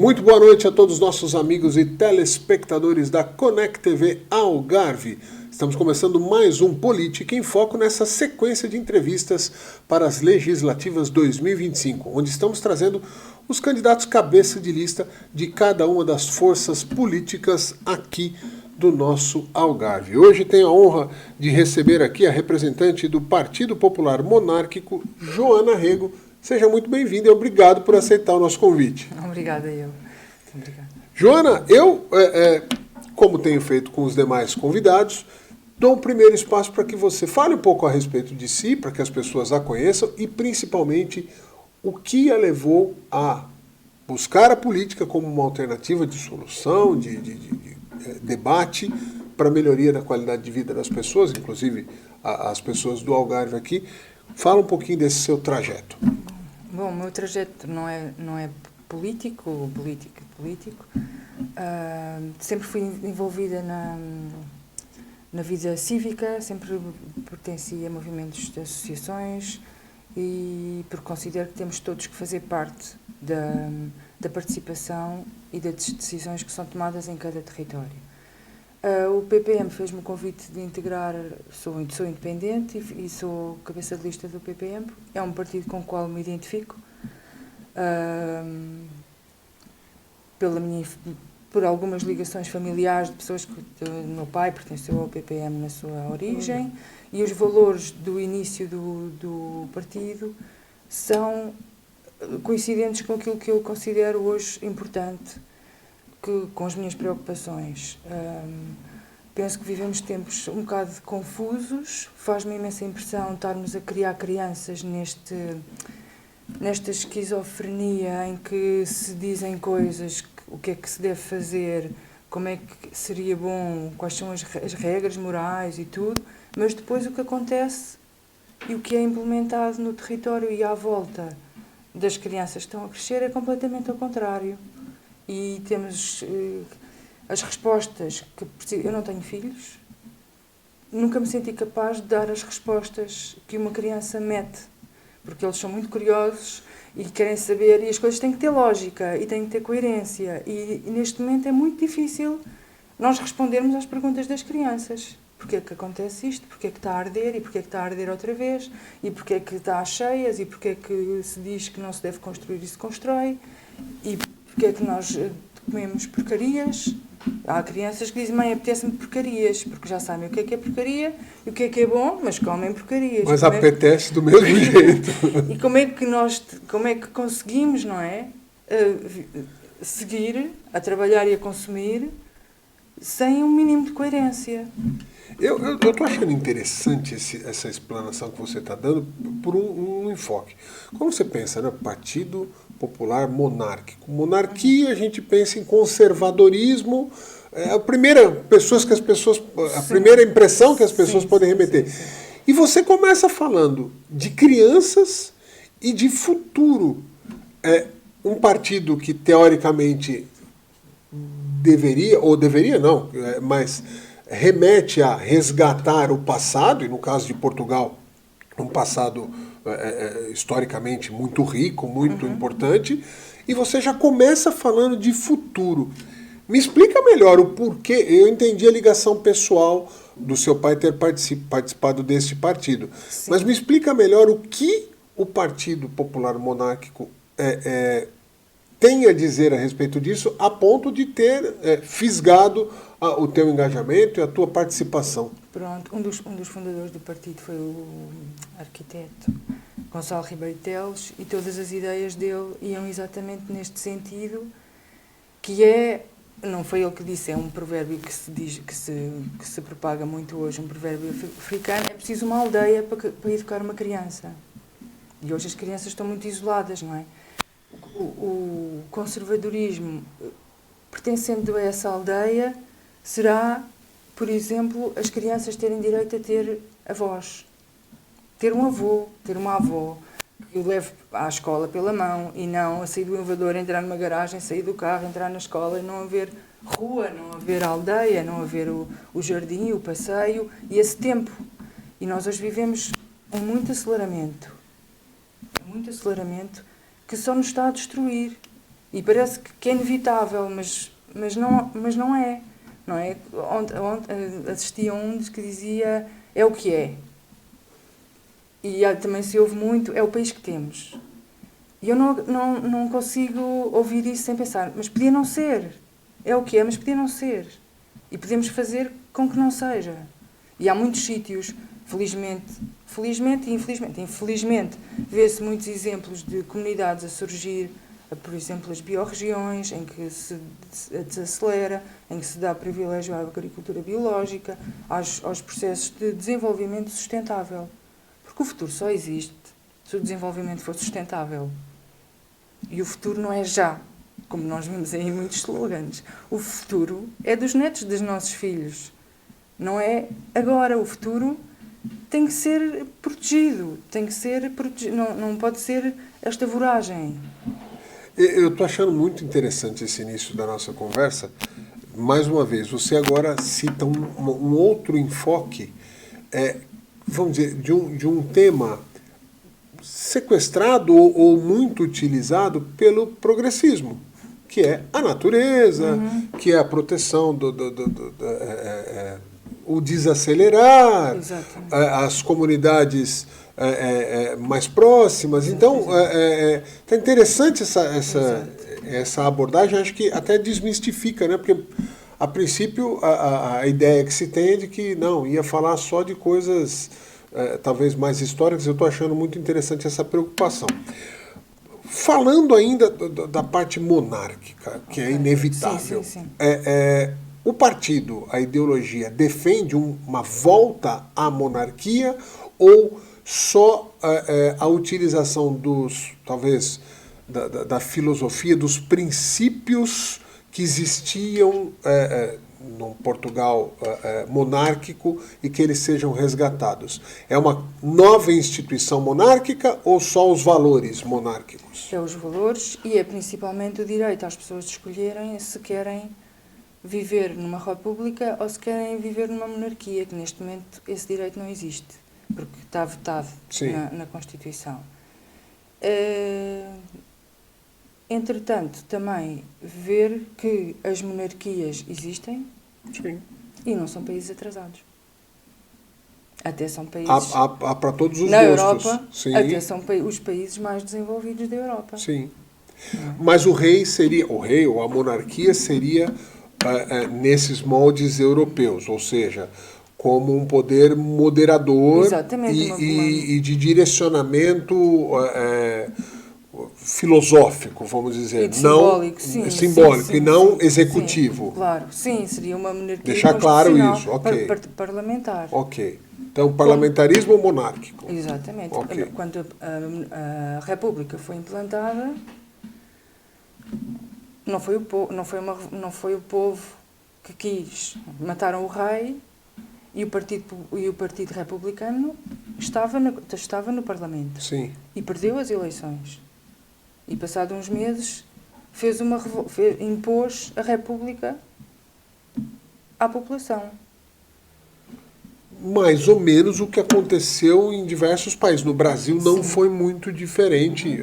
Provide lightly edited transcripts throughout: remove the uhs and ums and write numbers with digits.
Muito boa noite a todos os nossos amigos e telespectadores da Conect TV Algarve. Estamos começando mais um Política em Foco nessa sequência de entrevistas para as legislativas 2025, onde estamos trazendo os candidatos cabeça de lista de cada uma das forças políticas aqui do nosso Algarve. Hoje tenho a honra de receber aqui a representante do Partido Popular Monárquico, Joana Rego. Seja muito bem-vinda e obrigado por aceitar o nosso convite. Obrigada, eu. Obrigada. Joana, eu, como tenho feito com os demais convidados, dou um primeiro espaço para que você fale um pouco a respeito de si, para que as pessoas a conheçam e, principalmente, o que a levou a buscar a política como uma alternativa de solução, de debate para a melhoria da qualidade de vida das pessoas, inclusive as pessoas do Algarve aqui. Fala um pouquinho desse seu trajeto. Bom, o meu trajeto não é político. Sempre fui envolvida na vida cívica, sempre pertenci a movimentos de associações e porque considero que temos todos que fazer parte da participação e das decisões que são tomadas em cada território. O PPM fez-me o convite de integrar, sou independente e sou cabeça de lista do PPM, é um partido com o qual me identifico, por algumas ligações familiares de pessoas que o meu pai pertenceu ao PPM na sua origem, e os valores do início do partido são coincidentes com aquilo que eu considero hoje importante, com as minhas preocupações. Penso que vivemos tempos um bocado confusos, faz-me imensa impressão estarmos a criar crianças nesta esquizofrenia em que se dizem coisas, o que é que se deve fazer, como é que seria bom, quais são as regras morais e tudo, mas depois o que acontece e o que é implementado no território e à volta das crianças que estão a crescer é completamente ao contrário. E temos as respostas que preciso. Eu não tenho filhos, nunca me senti capaz de dar as respostas que uma criança mete, porque eles são muito curiosos e querem saber, e as coisas têm que ter lógica e têm que ter coerência, e neste momento é muito difícil nós respondermos às perguntas das crianças. Porquê é que acontece isto? Porquê é que está a arder? E porquê é que está a arder outra vez? E porquê é que está às cheias? E porquê é que se diz que não se deve construir e se constrói? E porquê é que nós comemos porcarias? Há crianças que dizem, mãe, apetece-me porcarias, porque já sabem o que é porcaria e o que é bom, mas comem porcarias. Mas apetece do mesmo jeito. E como é que conseguimos, não é? Seguir a trabalhar e a consumir sem um mínimo de coerência. Eu estou achando interessante essa explanação que você está dando por um enfoque. Quando você pensa, né, Partido Popular Monárquico. Monarquia, a gente pensa em conservadorismo. É a primeira impressão que as pessoas podem remeter. Sim. E você começa falando de crianças e de futuro. Um partido que, teoricamente, mas remete a resgatar o passado, e no caso de Portugal, um passado historicamente muito rico, muito importante, e você já começa falando de futuro. Me explica melhor o porquê. Eu entendi a ligação pessoal do seu pai ter participado desse partido, sim, mas me explica melhor o que o Partido Popular Monárquico tem a dizer a respeito disso, a ponto de ter fisgado o teu engajamento e a tua participação. Pronto, um dos fundadores do partido foi o arquiteto Gonçalo Ribeiro Teles, e todas as ideias dele iam exatamente neste sentido, que não foi ele que disse, é um provérbio que se diz, que se propaga muito hoje, um provérbio africano: é preciso uma aldeia para educar uma criança. E hoje as crianças estão muito isoladas, não é? O conservadorismo, pertencendo a essa aldeia, será, por exemplo, as crianças terem direito a ter avós, ter um avô, ter uma avó, que o leve à escola pela mão, e não a sair do elevador, entrar numa garagem, sair do carro, entrar na escola, e não haver rua, não haver aldeia, não haver o jardim, o passeio e esse tempo. E nós hoje vivemos em muito aceleramento, que só nos está a destruir. E parece que é inevitável, mas não é. Não é? Ontem assisti a um que dizia é o que é. E também se ouve muito, é o país que temos. E eu não consigo ouvir isso sem pensar, mas podia não ser. É o que é, mas podia não ser. E podemos fazer com que não seja. E há muitos sítios, felizmente e infelizmente. Infelizmente, vê-se muitos exemplos de comunidades a surgir, por exemplo, as biorregiões, em que se desacelera, em que se dá privilégio à agricultura biológica, aos processos de desenvolvimento sustentável. Porque o futuro só existe se o desenvolvimento for sustentável. E o futuro não é já, como nós vimos aí em muitos slogans. O futuro é dos netos dos nossos filhos. Não é agora. O futuro tem que ser protegido. Não pode ser esta voragem. Eu estou achando muito interessante esse início da nossa conversa. Mais uma vez, você agora cita um outro enfoque, vamos dizer, de um tema sequestrado ou muito utilizado pelo progressismo, que é a natureza, que é a proteção o desacelerar, as comunidades mais próximas. Então, tá interessante essa abordagem, acho que até desmistifica, né? Porque, a princípio, a ideia que se tem é de que, não, ia falar só de coisas talvez mais históricas. Eu estou achando muito interessante essa preocupação. Falando ainda da parte monárquica, que é inevitável, Sim. o partido, a ideologia, defende uma volta à monarquia ou só a utilização talvez, da filosofia, dos princípios que existiam no Portugal monárquico e que eles sejam resgatados? É uma nova instituição monárquica ou só os valores monárquicos? É os valores e é principalmente o direito às pessoas de escolherem se querem viver numa república ou se querem viver numa monarquia, que neste momento esse direito não existe, porque está vetado na Constituição. Entretanto, também ver que as monarquias existem. Sim. E não são países atrasados. Até são países... Há para todos os na gostos. Europa, Sim. até são os países mais desenvolvidos da Europa. Sim. Mas o rei ou a monarquia seria nesses moldes europeus, ou seja, como um poder moderador e de direcionamento filosófico, vamos dizer, e simbólico, simbólico e não executivo. Sim, claro, sim, seria uma monarquia deixar claro isso, ok. Parlamentar. Ok. Então, parlamentarismo monárquico. Exatamente. Okay. Quando a República foi implantada, não foi o povo que quis. Mataram o rei e o Partido Republicano estava no Parlamento. Sim. E perdeu as eleições. E, passados uns meses, impôs a República à população. Mais ou menos o que aconteceu em diversos países. No Brasil não foi muito diferente.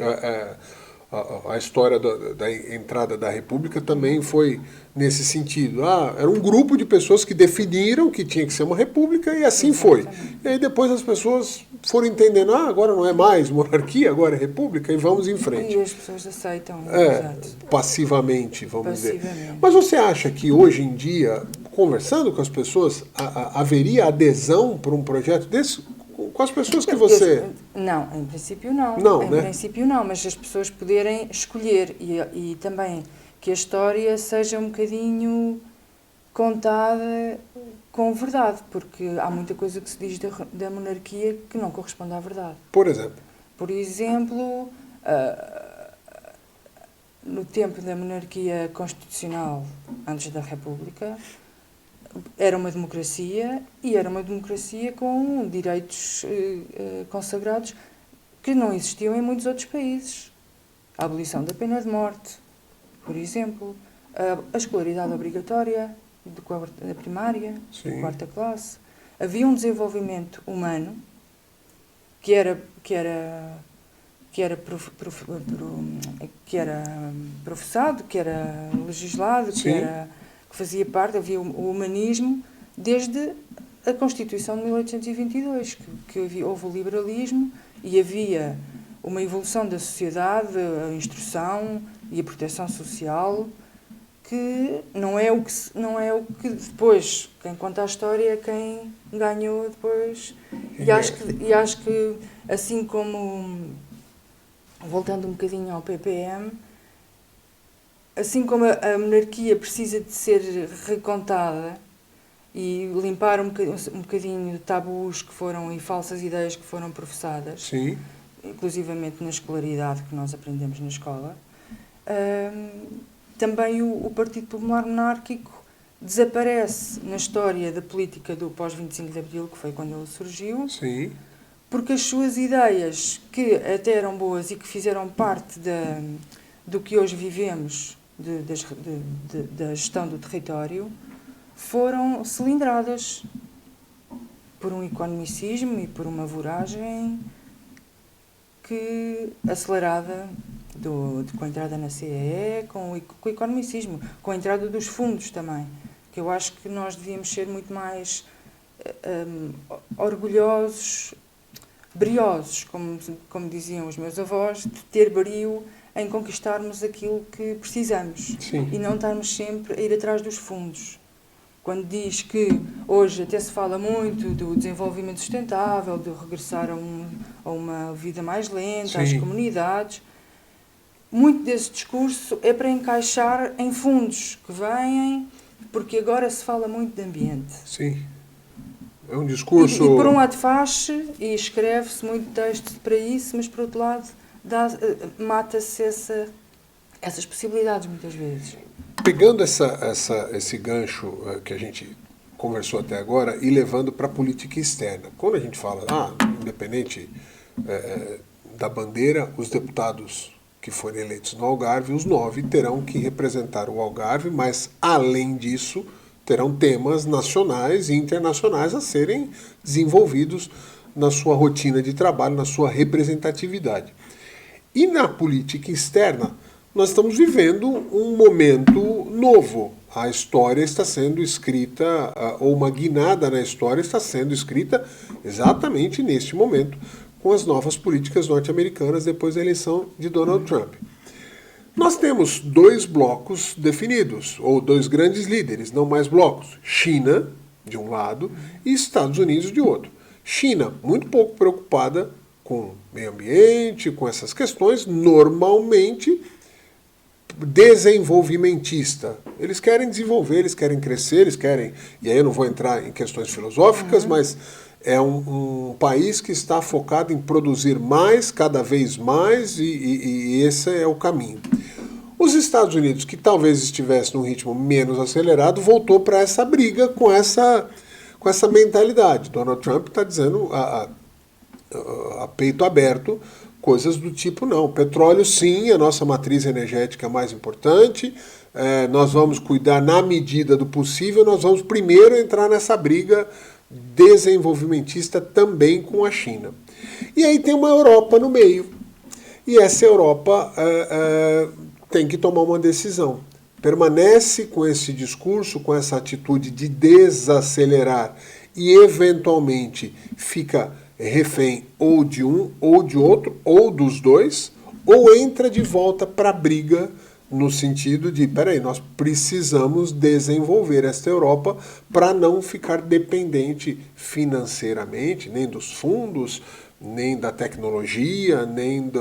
A história da entrada da República também foi nesse sentido. Era um grupo de pessoas que definiram que tinha que ser uma república e assim foi. E aí depois as pessoas foram entendendo, agora não é mais monarquia, agora é república e vamos em frente. E as pessoas aceitam. Passivamente, vamos dizer. Mas você acha que hoje em dia, conversando com as pessoas, haveria adesão para um projeto desse? Com as pessoas que você... Não, em princípio não. Em princípio não, mas as pessoas poderem escolher e também que a história seja um bocadinho contada com verdade, porque há muita coisa que se diz da monarquia que não corresponde à verdade. Por exemplo? Por exemplo, no tempo da monarquia constitucional, antes da República, era uma democracia e era uma democracia com direitos consagrados que não existiam em muitos outros países. A abolição da pena de morte, por exemplo, a escolaridade obrigatória da primária, da quarta classe. Havia um desenvolvimento humano que era que era professado, que era legislado, que fazia parte, havia o humanismo, desde a Constituição de 1822, que houve o liberalismo e havia uma evolução da sociedade, a instrução e a proteção social, que não é o que depois, quem conta a história é quem ganhou depois. E acho que assim como, voltando um bocadinho ao PPM, assim como a monarquia precisa de ser recontada e limpar um bocadinho de tabus e falsas ideias que foram professadas, Sim. inclusivamente na escolaridade que nós aprendemos na escola, também o Partido Popular Monárquico desaparece na história da política do pós-25 de Abril, que foi quando ele surgiu. Sim. Porque as suas ideias, que até eram boas e que fizeram parte do que hoje vivemos, da gestão do território, foram cilindradas por um economicismo e por uma voragem acelerada com a entrada na CEE, com o economicismo, com a entrada dos fundos também, que eu acho que nós devíamos ser muito mais orgulhosos, briosos, como diziam os meus avós, de ter brio em conquistarmos aquilo que precisamos. Sim. E não estarmos sempre a ir atrás dos fundos. Quando diz que hoje até se fala muito do desenvolvimento sustentável, de regressar a uma vida mais lenta, Sim. às comunidades, muito desse discurso é para encaixar em fundos que vêm, porque agora se fala muito de ambiente. Sim. É um discurso... E por um lado faz-se e escreve-se muito texto para isso, mas por outro lado mata-se essas possibilidades muitas vezes. Pegando esse gancho que a gente conversou até agora e levando para a política externa. Quando a gente fala, independente da bandeira, os deputados que forem eleitos no Algarve, os 9 terão que representar o Algarve, mas além disso terão temas nacionais e internacionais a serem desenvolvidos na sua rotina de trabalho, na sua representatividade. E na política externa, nós estamos vivendo um momento novo. A história está sendo escrita, ou uma guinada na história está sendo escrita exatamente neste momento, com as novas políticas norte-americanas depois da eleição de Donald Trump. Nós temos 2 blocos definidos, ou 2 grandes líderes, não mais blocos. China, de um lado, e Estados Unidos, de outro. China, muito pouco preocupada com meio ambiente, com essas questões, normalmente desenvolvimentista. Eles querem desenvolver, eles querem crescer, eles querem... E aí eu não vou entrar em questões filosóficas, mas é um país que está focado em produzir mais, cada vez mais, e esse é o caminho. Os Estados Unidos, que talvez estivesse num ritmo menos acelerado, voltou para essa briga com essa mentalidade. Donald Trump está dizendo a peito aberto coisas do tipo, não, petróleo sim, a nossa matriz energética é mais importante, nós vamos cuidar na medida do possível, nós vamos primeiro entrar nessa briga desenvolvimentista também com a China. E aí tem uma Europa no meio, e essa Europa tem que tomar uma decisão. Permanece com esse discurso, com essa atitude de desacelerar e eventualmente fica refém ou de um ou de outro, ou dos dois, ou entra de volta para a briga no sentido de, peraí, nós precisamos desenvolver esta Europa para não ficar dependente financeiramente, nem dos fundos, nem da tecnologia, nem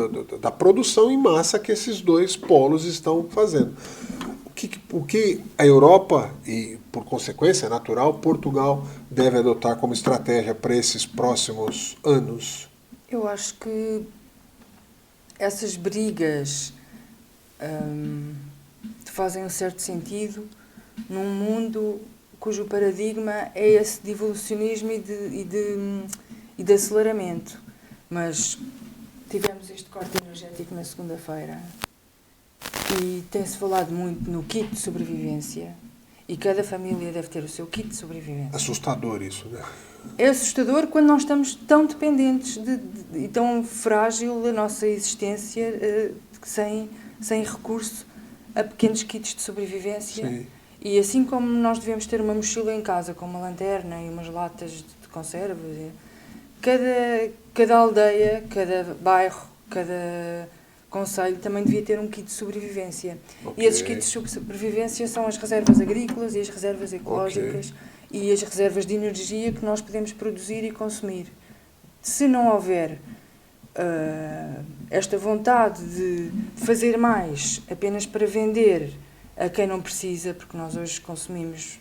da produção em massa que esses 2 polos estão fazendo. O que a Europa, e por consequência natural, Portugal, deve adotar como estratégia para esses próximos anos? Eu acho que essas brigas fazem um certo sentido num mundo cujo paradigma é esse de evolucionismo e de aceleramento. Mas tivemos este corte energético na segunda-feira e tem-se falado muito no kit de sobrevivência E cada família deve ter o seu kit de sobrevivência. Assustador isso, né? É assustador quando nós estamos tão dependentes e tão frágil a nossa existência sem recurso a pequenos kits de sobrevivência. Sim. E assim como nós devemos ter uma mochila em casa com uma lanterna e umas latas de conservas, cada aldeia, cada bairro, cada concelho também devia ter um kit de sobrevivência. Okay. E esses kits de sobrevivência são as reservas agrícolas e as reservas ecológicas e as reservas de energia que nós podemos produzir e consumir. Se não houver esta vontade de fazer mais apenas para vender a quem não precisa, porque nós hoje consumimos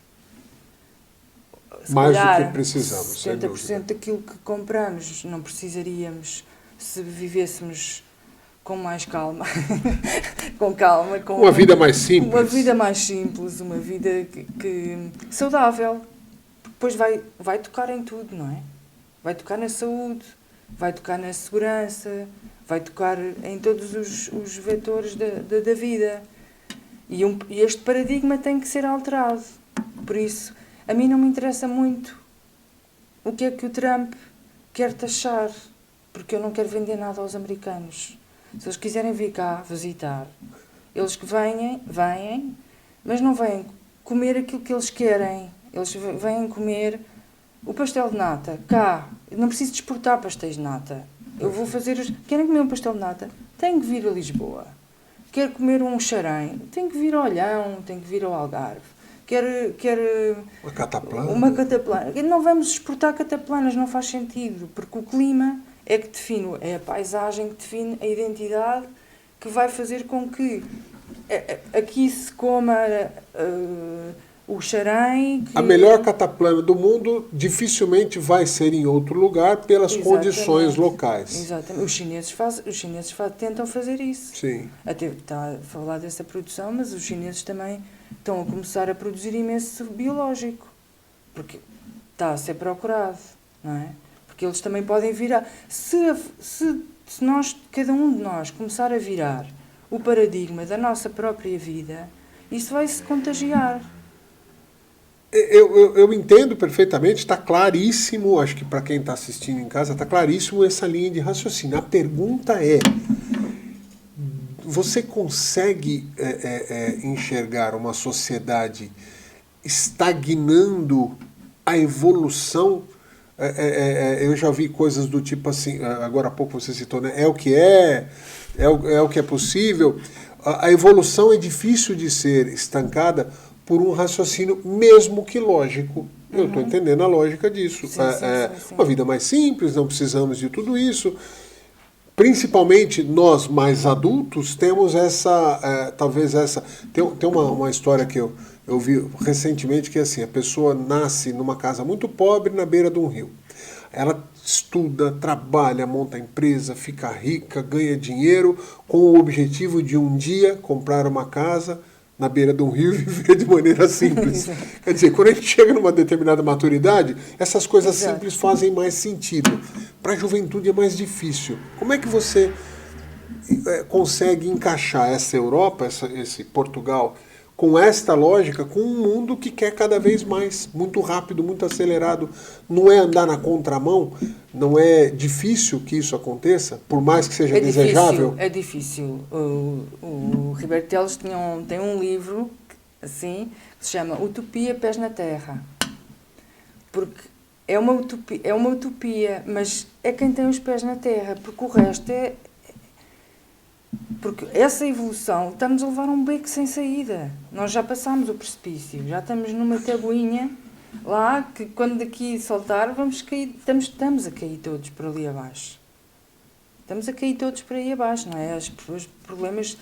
mais do que precisamos, 70% daquilo que compramos não precisaríamos se vivêssemos com mais calma, com uma vida mais simples. Uma vida mais simples, uma vida que saudável. Depois vai tocar em tudo, não é? Vai tocar na saúde, vai tocar na segurança, vai tocar em todos os vetores da vida. E este paradigma tem que ser alterado. Por isso, a mim não me interessa muito o que é que o Trump quer taxar, porque eu não quero vender nada aos americanos. Se eles quiserem vir cá visitar, eles que vêm, mas não vêm comer aquilo que eles querem. Eles vêm comer o pastel de nata. Cá, eu não preciso de exportar pastéis de nata. Eu vou fazer... Querem comer um pastel de nata? Têm que vir a Lisboa. Quer comer um charém? Tem que vir ao Olhão, tem que vir ao Algarve. Quer uma cataplana. Uma cataplana. Não vamos exportar cataplanas, não faz sentido, porque o clima é que define, é a paisagem que define a identidade que vai fazer com que aqui se coma o charém. A melhor cataplana do mundo dificilmente vai ser em outro lugar pelas condições locais. Exatamente. Os chineses tentam fazer isso. Sim. Até está a falar dessa produção, mas os chineses também estão a começar a produzir imenso biológico, porque está a ser procurado, não é? Porque eles também podem virar. Se nós, cada um de nós, começar a virar o paradigma da nossa própria vida, isso vai se contagiar. Eu entendo perfeitamente, está claríssimo, acho que para quem está assistindo em casa, está claríssimo essa linha de raciocínio. A pergunta é, você consegue enxergar uma sociedade estagnando a evolução? Eu já vi coisas do tipo assim, agora há pouco você citou, né? É o que é possível. A evolução é difícil de ser estancada por um raciocínio, mesmo que lógico. Eu estou entendendo a lógica disso. Sim. Uma vida mais simples, não precisamos de tudo isso. Principalmente nós, mais adultos, temos Tem uma história que eu vi recentemente, que é assim, a pessoa nasce numa casa muito pobre na beira de um rio. Ela estuda, trabalha, monta empresa, fica rica, ganha dinheiro, com o objetivo de um dia comprar uma casa na beira de um rio e viver de maneira simples. Quer dizer, quando a gente chega numa determinada maturidade, essas coisas simples fazem mais sentido. Para a juventude é mais difícil. Como é que você consegue encaixar essa Europa, esse Portugal, com esta lógica, com um mundo que quer cada vez mais, muito rápido, muito acelerado? Não é andar na contramão? Não é difícil que isso aconteça, por mais que seja desejável? É difícil. O Ribeiro Teles tem um livro assim, que se chama Utopia Pés na Terra. Porque é uma utopia, mas é quem tem os pés na terra, porque o resto Porque essa evolução está-nos a levar a um beco sem saída. Nós já passámos o precipício, já estamos numa tabuinha lá que quando daqui saltar vamos cair, estamos a cair todos por ali abaixo. Estamos a cair todos por aí abaixo, não é? Os problemas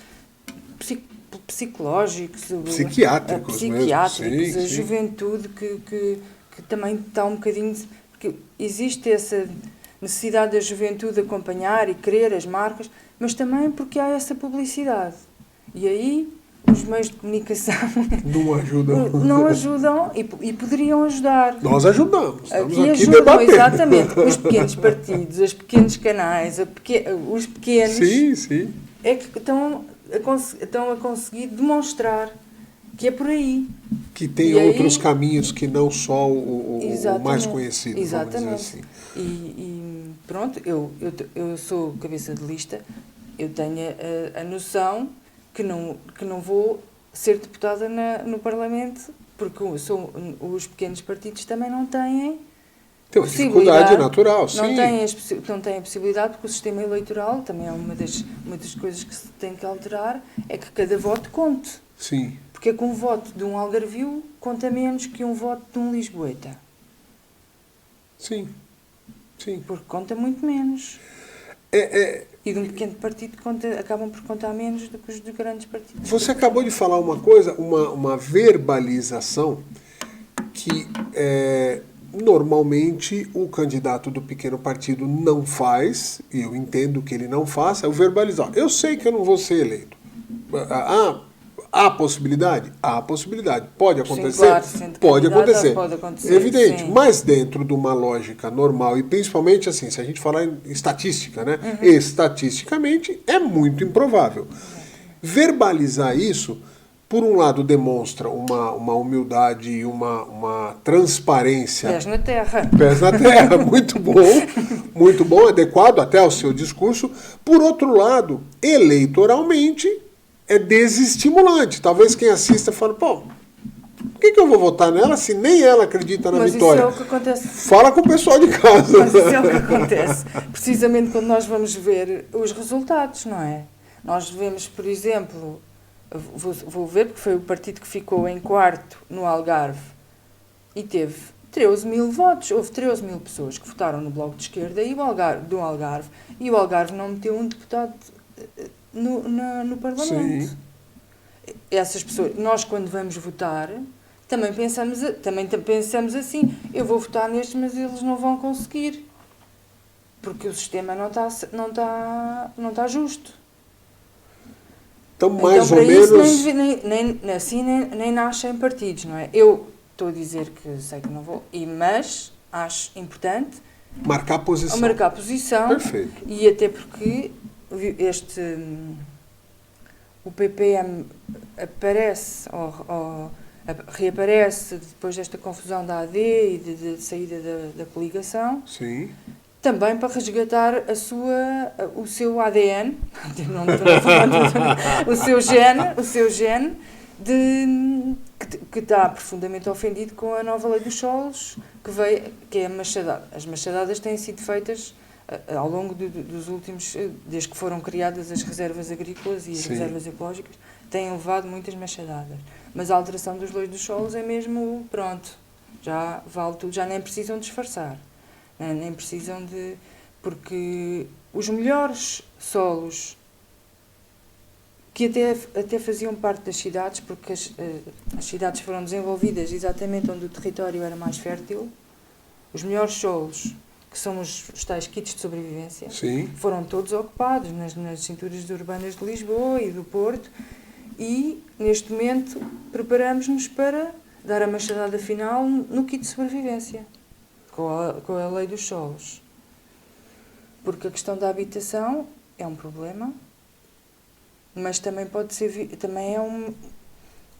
psicológicos, psiquiátricos mesmo. A juventude que também está um bocadinho... Porque existe essa necessidade da juventude acompanhar e querer as marcas, mas também porque há essa publicidade. E aí os meios de comunicação não ajudam e poderiam ajudar. Nós ajudamos. Estamos aqui ajudam, debatendo. Exatamente. Os pequenos partidos, os pequenos canais, os pequenos sim. é que estão a conseguir demonstrar que é por aí. Que tem E outros aí, caminhos que não só o mais exatamente, conhecido, exatamente. vamos dizer assim. E pronto, eu sou cabeça de lista, eu tenho a noção que não vou ser deputada no Parlamento, porque os pequenos partidos também não têm Tem uma dificuldade natural, sim. não têm a possibilidade, porque o sistema eleitoral também é uma das coisas que se tem que alterar, é que cada voto conte. Sim. Porque é que um voto de um algarvio conta menos que um voto de um lisboeta. Sim. Sim. Porque conta muito menos. E de um pequeno partido acabam por contar menos do que os de grandes partidos. Você acabou de falar uma coisa, uma verbalização que normalmente o candidato do pequeno partido não faz, e eu entendo que ele não faça, é o verbalizar. Eu sei que eu não vou ser eleito. Há possibilidade? Há possibilidade. Pode acontecer? Sim, claro, pode acontecer. Pode acontecer. Evidente. Sim. Mas dentro de uma lógica normal, e principalmente assim, se a gente falar em estatística, né? Estatisticamente é muito improvável. Verbalizar isso, por um lado, demonstra uma humildade e uma transparência. Pés na terra. Pés na terra, muito bom, adequado até ao seu discurso. Por outro lado, eleitoralmente, é desestimulante. Talvez quem assista fale, pô, por que eu vou votar nela se nem ela acredita na vitória? Mas isso é o que acontece. Fala com o pessoal de casa. Mas isso é o que acontece. Precisamente quando nós vamos ver os resultados, não é? Nós vemos, por exemplo, vou ver, porque foi o partido que ficou em quarto no Algarve e teve 13 mil votos. Houve 13 mil pessoas que votaram no Bloco de Esquerda do Algarve, e o Algarve não meteu um deputado no Parlamento. Sim. Essas pessoas, nós quando vamos votar, também pensamos assim, eu vou votar nestes, mas eles não vão conseguir, porque o sistema não está justo. Então, mais então, ou menos... Isso nem nascem partidos, não é? Eu estou a dizer que sei que não vou, mas acho importante marcar posição. Perfeito. E até porque o PPM reaparece depois desta confusão da AD e de saída da coligação. Sim. Também para resgatar o seu ADN, o seu gene que está profundamente ofendido com a nova lei dos solos, que é a machadada. As machadadas têm sido feitas ao longo dos últimos, desde que foram criadas as reservas agrícolas e as reservas ecológicas, têm levado muitas machadadas. Mas a alteração dos leis dos solos é mesmo, pronto, já vale tudo, já nem precisam disfarçar. Nem precisam de... Porque os melhores solos que até faziam parte das cidades, porque as cidades foram desenvolvidas exatamente onde o território era mais fértil, os melhores solos, que são os tais kits de sobrevivência, Sim. foram todos ocupados nas cinturas urbanas de Lisboa e do Porto, e neste momento preparamos-nos para dar a machadada final no kit de sobrevivência, com a lei dos solos. Porque a questão da habitação é um problema, mas também pode ser,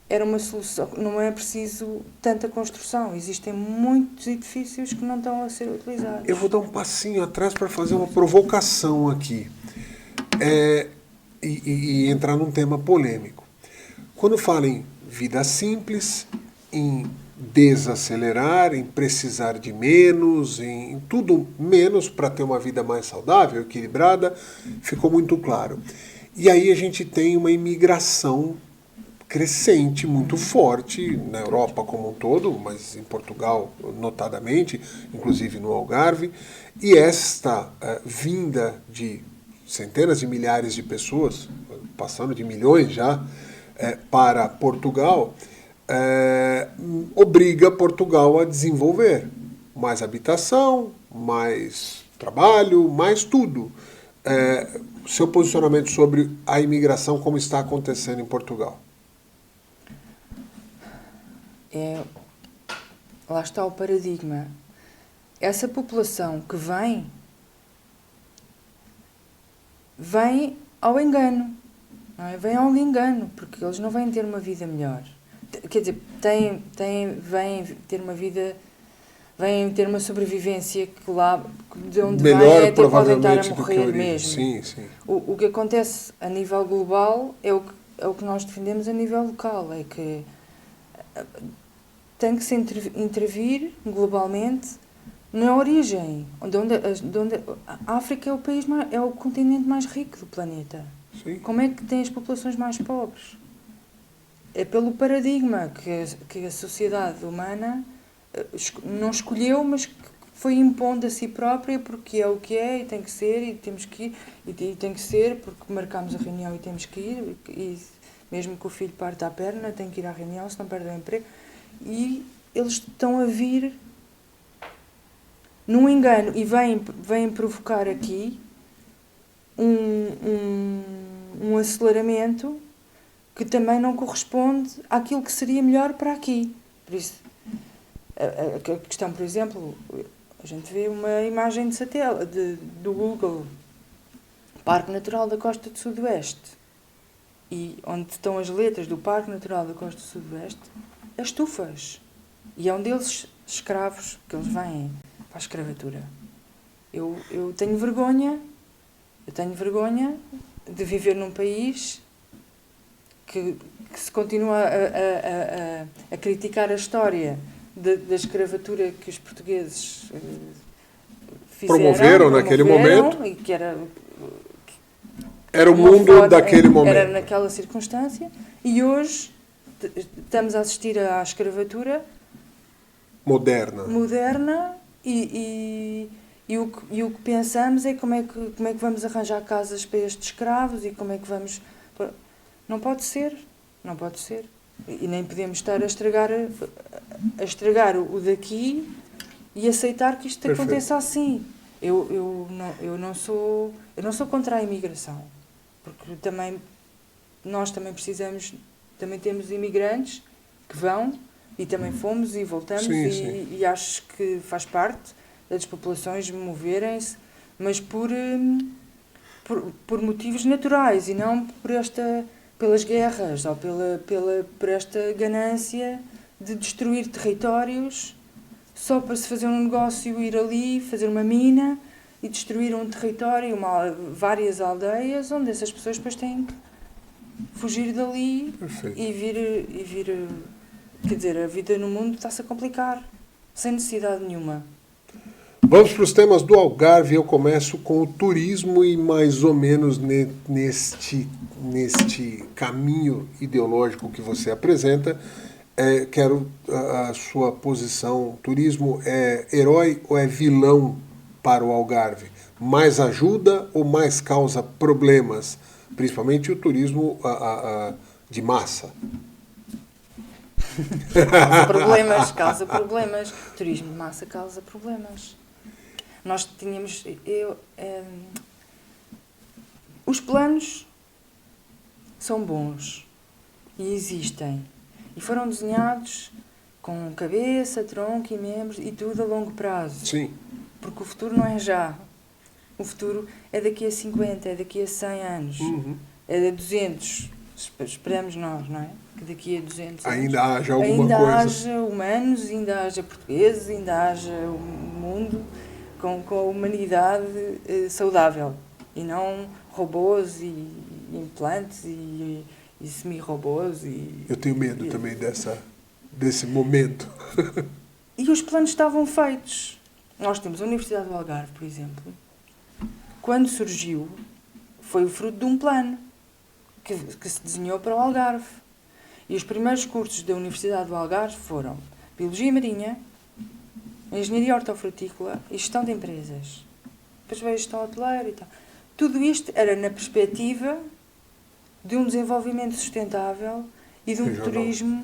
era uma solução, não é preciso tanta construção, existem muitos edifícios que não estão a ser utilizados. Eu vou dar um passinho atrás para fazer uma provocação aqui e entrar num tema polêmico. Quando falo em vida simples, em desacelerar, em precisar de menos, em tudo menos para ter uma vida mais saudável, equilibrada, ficou muito claro. E aí a gente tem uma imigração crescente, muito forte, na Europa como um todo, mas em Portugal notadamente, inclusive no Algarve, e esta vinda de centenas de milhares de pessoas, passando de milhões já, para Portugal, obriga Portugal a desenvolver mais habitação, mais trabalho, mais tudo. Seu posicionamento sobre a imigração, como está acontecendo em Portugal? Lá está o paradigma. Essa população que vem ao engano, não é? Vem ao engano, porque eles não vêm ter uma vida melhor. quer dizer, vêm ter uma vida, vêm ter uma sobrevivência que lá, de onde Melhor, vêm, até podem estar a provavelmente, do que a morrer origem. mesmo. Sim, sim. O que acontece a nível global é o que nós defendemos a nível local, é que tem que se intervir globalmente na origem, onde a África é o país é o continente mais rico do planeta. Sim. Como é que tem as populações mais pobres? É pelo paradigma que a sociedade humana não escolheu, mas que foi impondo a si própria, porque é o que é e tem que ser e temos que ir, e tem que ser porque marcámos a reunião e temos que ir, e mesmo que o filho parta a perna tem que ir à reunião, senão perde o emprego. E eles estão a vir num engano e vêm provocar aqui um aceleramento que também não corresponde àquilo que seria melhor para aqui. Por isso, a questão, por exemplo, a gente vê uma imagem de satélite do Google, Parque Natural da Costa do Sudoeste, e onde estão as letras do Parque Natural da Costa do Sudoeste, as estufas. E é um deles escravos, que eles vêm para a escravatura. Eu tenho vergonha de viver num país que se continua a criticar a história da escravatura que os portugueses Promoveram naquele momento. E que era o mundo daquele momento. Era naquela circunstância. E hoje estamos a assistir à escravatura moderna e o que pensamos é como é que vamos arranjar casas para estes escravos e como é que vamos... Não pode ser. E nem podemos estar a estragar o daqui e aceitar que isto aconteça assim. Eu não sou contra a imigração, porque nós também precisamos, também temos imigrantes que vão e também fomos e voltamos. Sim. E acho que faz parte das populações moverem-se, mas por motivos naturais e não pelas guerras ou por esta ganância de destruir territórios só para se fazer um negócio, ir ali, fazer uma mina e destruir um território, várias aldeias, onde essas pessoas depois têm que fugir dali. Perfeito. e vir. Quer dizer, a vida no mundo está-se a complicar, sem necessidade nenhuma. Vamos para os temas do Algarve. Eu começo com o turismo e mais ou menos neste caminho ideológico que você apresenta. Quero a sua posição. Turismo é herói ou é vilão para o Algarve? Mais ajuda ou mais causa problemas? Principalmente o turismo de massa. Causa problemas. Turismo de massa causa problemas. Nós tínhamos... os planos são bons e existem. E foram desenhados com cabeça, tronco e membros e tudo a longo prazo. Sim. Porque o futuro não é já. O futuro é daqui a 50, é daqui a 100 anos. Uhum. É de 200. Esperamos nós, não é? Que daqui a 200 anos Ainda haja alguma ainda coisa. haja humanos, ainda haja portugueses, ainda haja um mundo com a humanidade saudável. E não robôs e implantes e semi-robôs. Eu tenho medo também desse momento. E os planos estavam feitos. Nós temos a Universidade do Algarve, por exemplo. Quando surgiu, foi o fruto de um plano que se desenhou para o Algarve. E os primeiros cursos da Universidade do Algarve foram Biologia Marinha, Engenharia Hortofrutícola e Gestão de Empresas. Depois veio a Gestão Hoteleira e tal. Tudo isto era na perspectiva de um desenvolvimento sustentável e de um turismo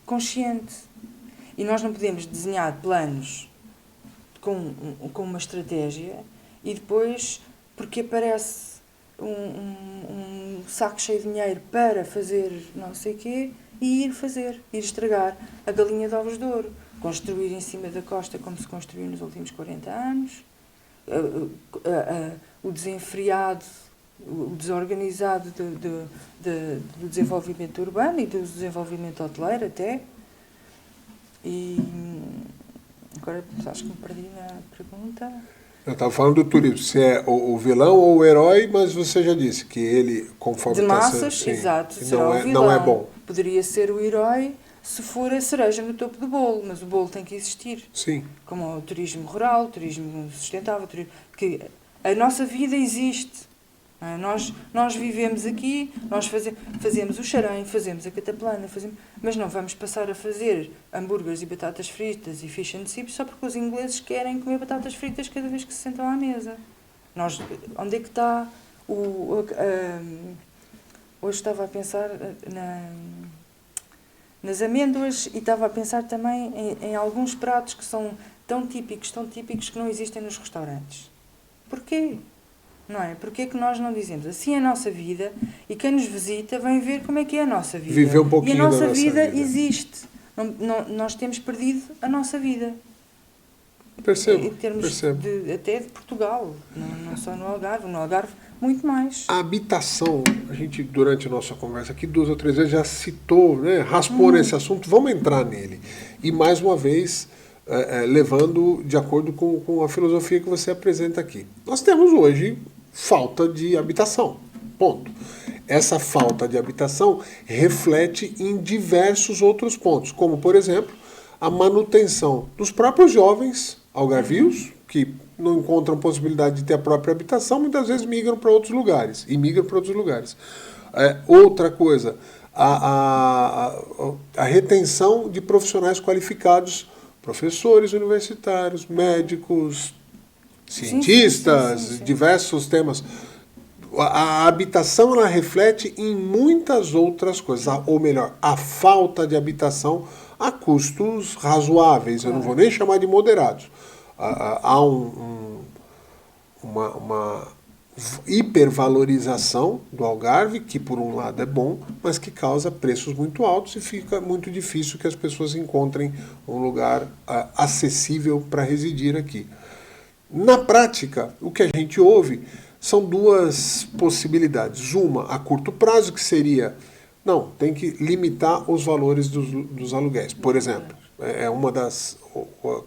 consciente. E nós não podemos desenhar planos com uma estratégia e depois, porque aparece um saco cheio de dinheiro para fazer não sei o quê, e ir estragar a galinha de ovos de ouro. Construir em cima da costa como se construiu nos últimos 40 anos, o desenfreado o desorganizado do desenvolvimento urbano e do desenvolvimento hoteleiro até. E agora acho que me perdi na pergunta. Eu estava falando do turismo, se é o vilão ou o herói, mas você já disse que ele, conforme De está massas, sendo, exato, será não o é, vilão. não é bom. Poderia ser o herói se for a cereja no topo do bolo, mas o bolo tem que existir. Sim. Como o turismo rural, o turismo sustentável, que a nossa vida existe. Não é? Nós vivemos aqui, nós fazemos o charém, fazemos a cataplana, mas não vamos passar a fazer hambúrgueres e batatas fritas e fish and chips só porque os ingleses querem comer batatas fritas cada vez que se sentam à mesa. Onde é que está hoje estava a pensar nas amêndoas e estava a pensar também em alguns pratos que são tão típicos que não existem nos restaurantes. Porquê? Não é? Porquê é que nós não dizemos assim é a nossa vida e quem nos visita vem ver como é que é a nossa vida? Viver um pouquinho e a nossa da nossa vida existe. Nós temos perdido a nossa vida. Percebo, Em termos percebo. até de Portugal, não só no Algarve, muito mais. A habitação, a gente durante a nossa conversa aqui 2 ou 3 vezes já citou, né, raspou nesse assunto, vamos entrar nele. E mais uma vez, levando de acordo com a filosofia que você apresenta aqui. Nós temos hoje falta de habitação, ponto. Essa falta de habitação reflete em diversos outros pontos, como por exemplo, a manutenção dos próprios jovens algarvios, que não encontram possibilidade de ter a própria habitação, muitas vezes migram para outros lugares. Outra coisa, a retenção de profissionais qualificados, professores universitários, médicos, cientistas, sim. diversos temas. A habitação ela reflete em muitas outras coisas, ou melhor, a falta de habitação a custos razoáveis, eu não vou nem chamar de moderados. Há uma hipervalorização do Algarve, que por um lado é bom, mas que causa preços muito altos e fica muito difícil que as pessoas encontrem um lugar acessível para residir aqui. Na prática, o que a gente ouve são 2 possibilidades. Uma, a curto prazo, que seria, não, tem que limitar os valores dos aluguéis, por exemplo. É uma das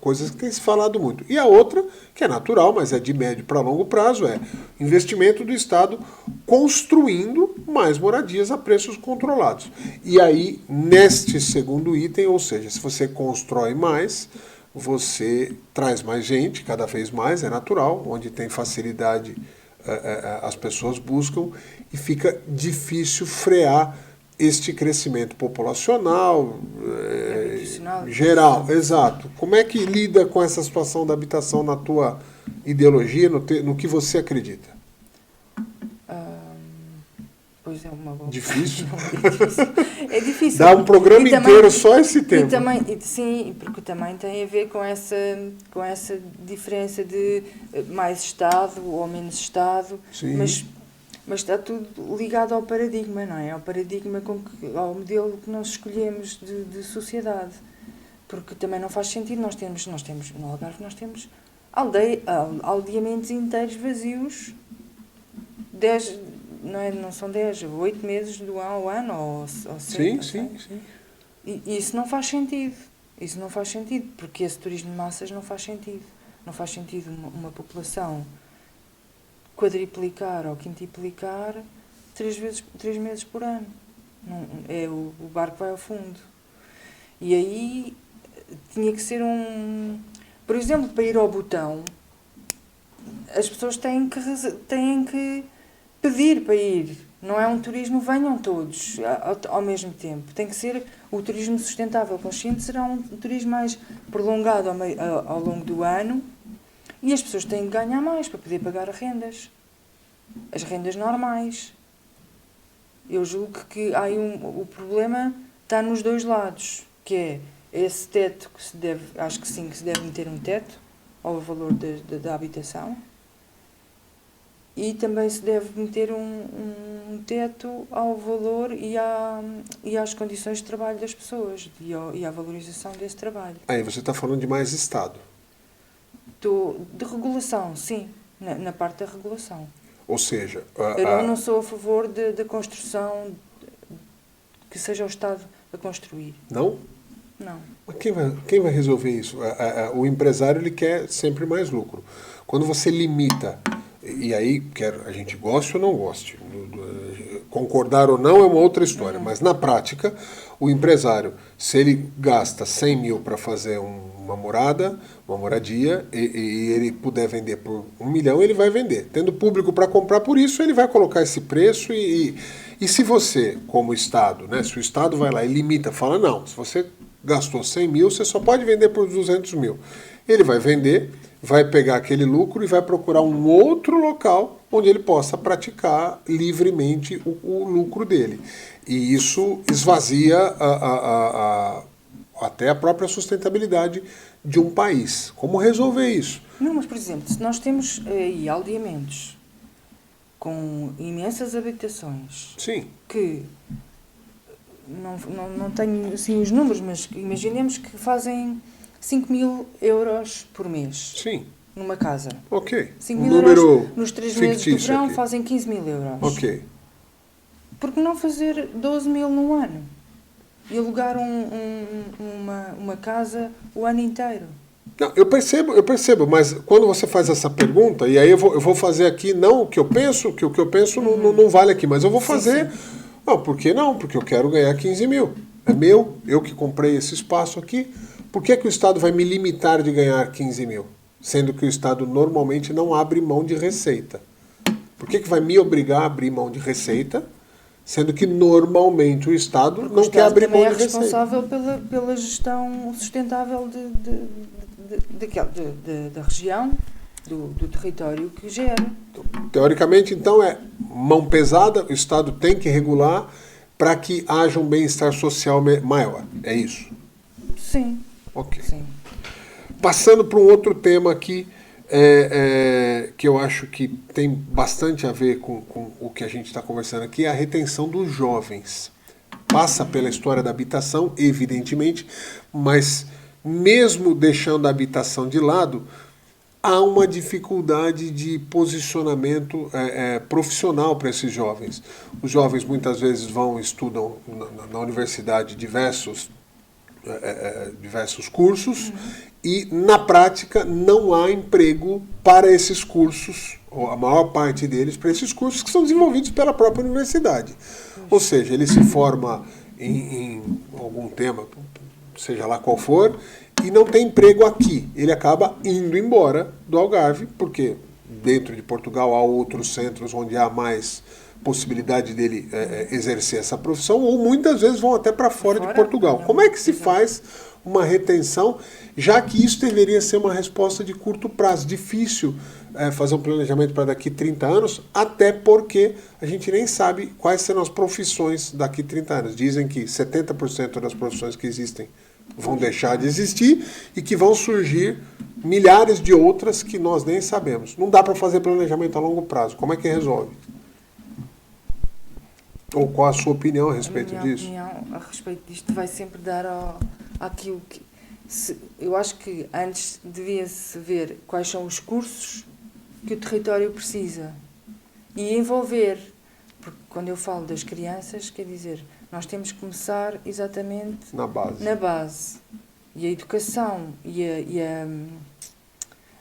coisas que tem se falado muito. E a outra, que é natural, mas é de médio para longo prazo, é investimento do Estado construindo mais moradias a preços controlados. E aí, neste segundo item, ou seja, se você constrói mais, você traz mais gente, cada vez mais, é natural, onde tem facilidade as pessoas buscam e fica difícil frear este crescimento populacional geral. Exato. Como é que lida com essa situação da habitação na tua ideologia, no que você acredita? Pois é uma boa. Difícil? É difícil. Dá um programa inteiro só esse tema. Sim, porque também tem a ver com essa diferença de mais Estado ou menos Estado, mas está tudo ligado ao paradigma, não é? Ao paradigma, ao modelo que nós escolhemos de sociedade. Porque também não faz sentido, nós temos no Algarve nós temos aldeamentos inteiros vazios, 10, não são 10, 8 meses do ano, ou 7. Sim. E isso não faz sentido. Isso não faz sentido, porque esse turismo de massas não faz sentido. Não faz sentido uma população quadriplicar ou quintuplicar 3 meses por ano. Não, o barco vai ao fundo. E aí tinha que ser por exemplo, para ir ao Botão, as pessoas têm que pedir para ir. Não é um turismo, venham todos ao mesmo tempo. Tem que ser o turismo sustentável consciente, será um turismo mais prolongado ao longo do ano, e as pessoas têm que ganhar mais para poder pagar as rendas normais. Eu julgo que o problema está nos 2 lados, que é esse teto que se deve, acho que sim, que se deve meter um teto ao valor da habitação, e também se deve meter um teto ao valor e às condições de trabalho das pessoas e à valorização desse trabalho. Aí você está falando de mais Estado. De regulação, sim, na parte da regulação. Ou seja... Eu não sou a favor da construção, que seja o Estado a construir. Não? Não. Mas quem vai resolver isso? O empresário ele quer sempre mais lucro. Quando você limita, e aí quer a gente goste ou não goste, concordar ou não é uma outra história, mas na prática, o empresário, se ele gasta 100 mil para fazer uma morada, uma moradia, e ele puder vender por 1 milhão, ele vai vender. Tendo público para comprar por isso, ele vai colocar esse preço e se você, como Estado, né, se o Estado vai lá e limita, fala, não, se você gastou 100 mil, você só pode vender por 200 mil. Ele vai vender, vai pegar aquele lucro e vai procurar um outro local onde ele possa praticar livremente o lucro dele. E isso esvazia até a própria sustentabilidade de um país. Como resolver isso? Não, mas, por exemplo, se nós temos aí aldeamentos com imensas habitações, sim, que não tenho assim os números, mas imaginemos que fazem 5 mil euros por mês. Sim. Numa casa. Ok. 5 mil euros nos 3 meses do verão aqui. Fazem 15 mil euros. Ok. Por que não fazer 12 mil no ano? E alugar uma casa o ano inteiro? Não, eu percebo, mas quando você faz essa pergunta, e aí eu vou fazer aqui não o que eu penso, que o que eu penso não vale aqui, mas eu vou fazer... Sim. Não, por que não? Porque eu quero ganhar 15 mil. É meu, eu que comprei esse espaço aqui. Por que o Estado vai me limitar de ganhar 15 mil? Sendo que o Estado normalmente não abre mão de receita. Por que vai me obrigar a abrir mão de receita, sendo que normalmente o Estado não quer abrir mão de receita? O Estado também é responsável pela gestão sustentável da região, do território que gera. Teoricamente, então, é mão pesada, o Estado tem que regular para que haja um bem-estar social maior. É isso? Sim. Ok. Sim. Passando para um outro tema aqui, que eu acho que tem bastante a ver com o que a gente está conversando aqui, é a retenção dos jovens. Passa pela história da habitação, evidentemente, mas mesmo deixando a habitação de lado, há uma dificuldade de posicionamento profissional para esses jovens. Os jovens muitas vezes estudam na universidade diversos cursos e, na prática, não há emprego para esses cursos, ou a maior parte deles, para esses cursos que são desenvolvidos pela própria universidade. Ou seja, ele se forma em algum tema, seja lá qual for, e não tem emprego aqui. Ele acaba indo embora do Algarve, porque dentro de Portugal há outros centros onde há mais possibilidade dele exercer essa profissão, ou muitas vezes vão até para fora de Portugal. Como é que se faz uma retenção, já que isso deveria ser uma resposta de curto prazo? Difícil fazer um planejamento para daqui 30 anos, até porque a gente nem sabe quais serão as profissões daqui 30 anos. Dizem que 70% das profissões que existem vão deixar de existir e que vão surgir milhares de outras que nós nem sabemos. Não dá para fazer planejamento a longo prazo. Como é que resolve? Ou qual a sua opinião a respeito disso? A minha opinião a respeito disto vai sempre dar àquilo que... eu acho que antes devia-se ver quais são os cursos que o território precisa e envolver. Porque quando eu falo das crianças, quer dizer, nós temos que começar exatamente na base. E a educação e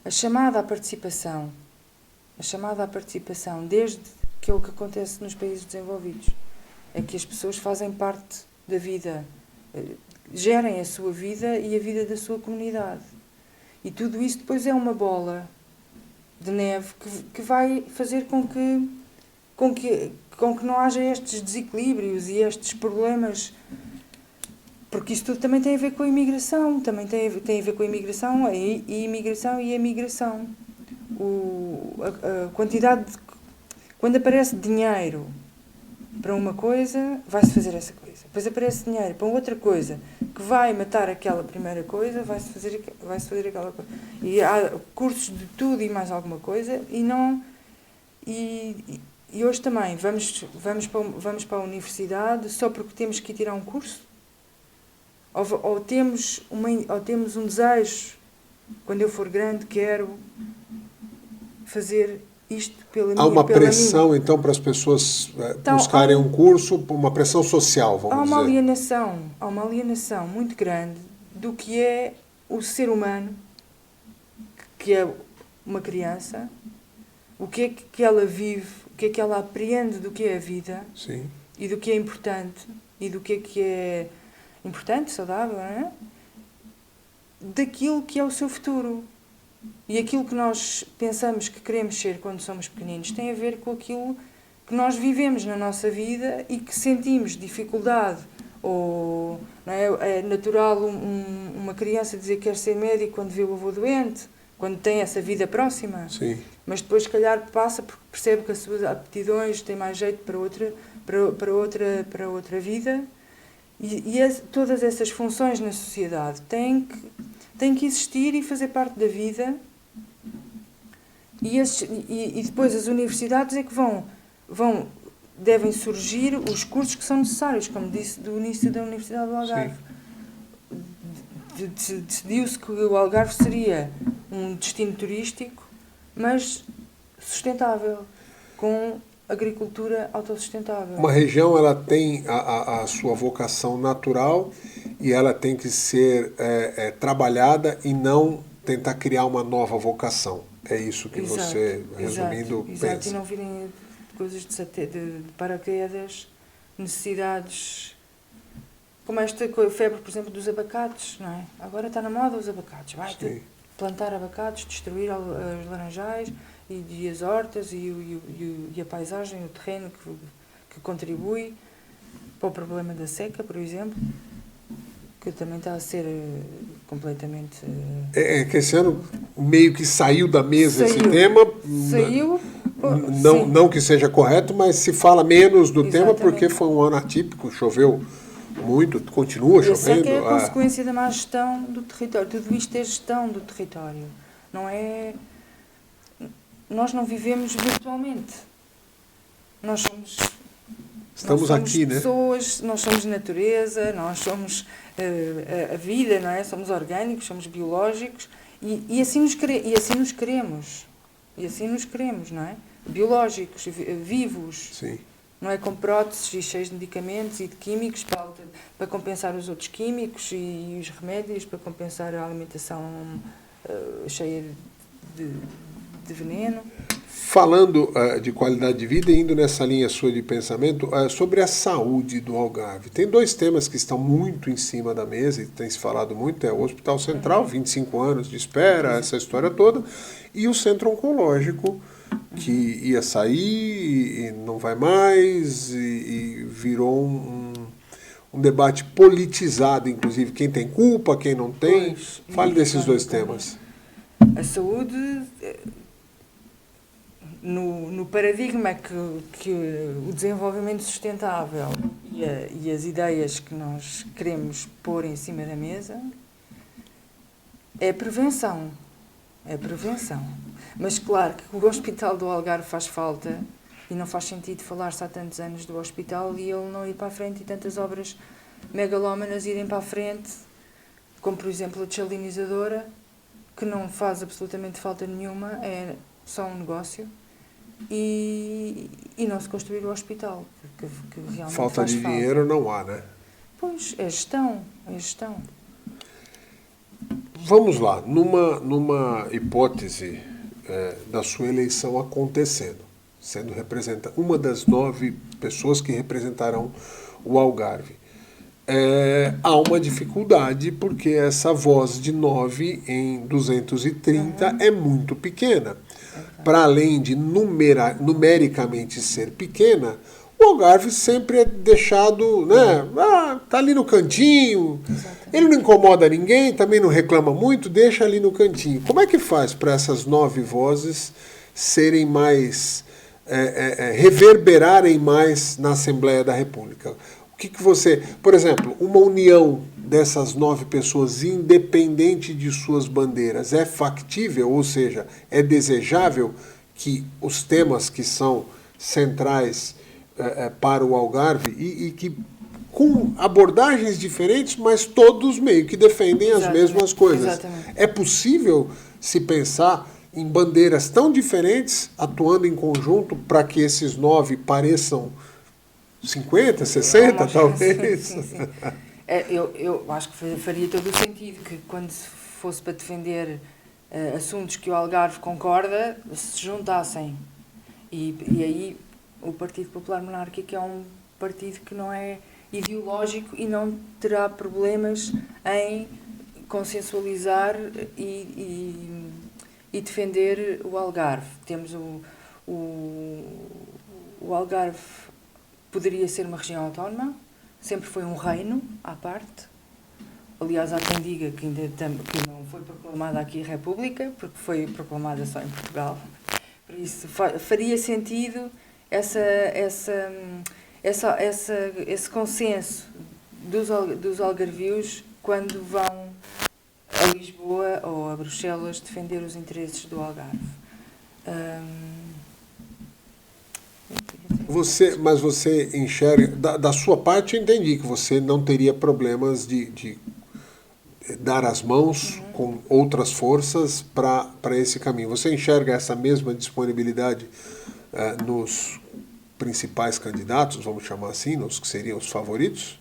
a chamada à participação. A chamada à participação, desde que é o que acontece nos países desenvolvidos, é que as pessoas fazem parte da vida, gerem a sua vida e a vida da sua comunidade. E tudo isso depois é uma bola de neve que vai fazer com que não haja estes desequilíbrios e estes problemas, porque isto tudo também tem a ver com a imigração, também tem a ver com a imigração, a imigração e a migração. A quantidade de... Quando aparece dinheiro para uma coisa, vai-se fazer essa coisa. Depois aparece dinheiro para outra coisa que vai matar aquela primeira coisa, vai-se fazer aquela coisa. E há cursos de tudo e mais alguma coisa e não... E hoje também vamos para a universidade só porque temos que ir tirar um curso? Ou temos um desejo, quando eu for grande, quero fazer Isto pela Há uma pela pressão, então, para as pessoas Então, buscarem um curso, uma pressão social, há vamos uma dizer. há uma alienação muito grande do que é o ser humano, que é uma criança, o que é que ela vive, o que é que ela apreende do que é a vida. Sim. E do que é importante, e do que é importante, saudável, não é? Daquilo que é o seu futuro. E aquilo que nós pensamos que queremos ser quando somos pequeninos tem a ver com aquilo que nós vivemos na nossa vida e que sentimos dificuldade. Ou não é natural uma criança dizer que quer ser médico quando vê o avô doente, quando tem essa vida próxima. Sim. Mas depois, se calhar, passa porque percebe que as suas aptidões têm mais jeito para outra vida. Todas essas funções na sociedade têm que existir e fazer parte da vida. E depois as universidades é que devem surgir os cursos que são necessários, como disse do início da Universidade do Algarve. Decidiu-se que o Algarve seria um destino turístico, mas sustentável, com agricultura autossustentável. Uma região, ela tem a sua vocação natural e ela tem que ser trabalhada e não tentar criar uma nova vocação. É isso que você, resumindo, pensa. Exato, e não virem coisas de paraquedas, necessidades, como esta febre, por exemplo, dos abacates, não é? Agora está na moda os abacates. Vai plantar abacates, destruir os laranjais e as hortas e a paisagem, o terreno que contribui para o problema da seca, por exemplo, que também está a ser completamente... que esse ano meio que saiu da mesa esse tema. Saiu. Não que seja correto, mas se fala menos do tema porque foi um ano atípico, choveu muito, continua chovendo. Essa é que é a consequência da má gestão do território. Tudo isto é gestão do território. Não é... Nós não vivemos virtualmente. Nós somos... Estamos aqui, né? Pessoas, nós somos natureza, nós somos a vida, não é? Somos orgânicos, somos biológicos e assim nos queremos. E assim nos queremos, não é? Biológicos, vivos. Sim. Não é com próteses e cheios de medicamentos e de químicos para compensar os outros químicos e os remédios para compensar a alimentação cheia de veneno. Falando de qualidade de vida e indo nessa linha sua de pensamento, sobre a saúde do Algarve. Tem dois temas que estão muito em cima da mesa e tem se falado muito, é o Hospital Central, 25 anos de espera, essa história toda, e o Centro Oncológico, que ia sair e não vai mais, e virou um debate politizado, inclusive, quem tem culpa, quem não tem. Fale desses dois temas. A saúde... No paradigma que o desenvolvimento sustentável e as ideias que nós queremos pôr em cima da mesa é prevenção. É prevenção. Mas claro que o Hospital do Algarve faz falta e não faz sentido falar-se há tantos anos do hospital e ele não ir para a frente e tantas obras megalómanas irem para a frente, como por exemplo a desalinizadora, que não faz absolutamente falta nenhuma, é só um negócio. E não se construir o hospital, que realmente falta de dinheiro não há, né? Pois, é gestão. Vamos lá, numa hipótese da sua eleição acontecendo, sendo uma das 9 pessoas que representarão o Algarve. Há uma dificuldade porque essa voz de 9 em 230 é muito pequena. Para além de numericamente ser pequena, o Algarve sempre é deixado, né? Tá ali no cantinho, ele não incomoda ninguém, também não reclama muito, deixa ali no cantinho. Como é que faz para essas 9 vozes serem mais, reverberarem mais na Assembleia da República? O que você, por exemplo, uma união dessas 9 pessoas, independente de suas bandeiras, é factível, ou seja, é desejável que os temas que são centrais para o Algarve e que com abordagens diferentes, mas todos meio que defendem as mesmas coisas. Exatamente. É possível se pensar em bandeiras tão diferentes, atuando em conjunto para que esses 9 pareçam 50, 60, talvez? Sim. Eu acho que faria todo o sentido que quando se fosse para defender assuntos que o Algarve concorda, se juntassem. E aí o Partido Popular Monárquico é um partido que não é ideológico e não terá problemas em consensualizar e defender o Algarve. Temos o Algarve poderia ser uma região autónoma, sempre foi um reino à parte. Aliás, há quem diga que que não foi proclamada aqui a República, porque foi proclamada só em Portugal. Por isso, faria sentido esse consenso dos algarvios quando vão a Lisboa ou a Bruxelas defender os interesses do Algarve. Mas você enxerga, da sua parte eu entendi que você não teria problemas de dar as mãos com outras forças para esse caminho. Você enxerga essa mesma disponibilidade nos principais candidatos, vamos chamar assim, nos que seriam os favoritos?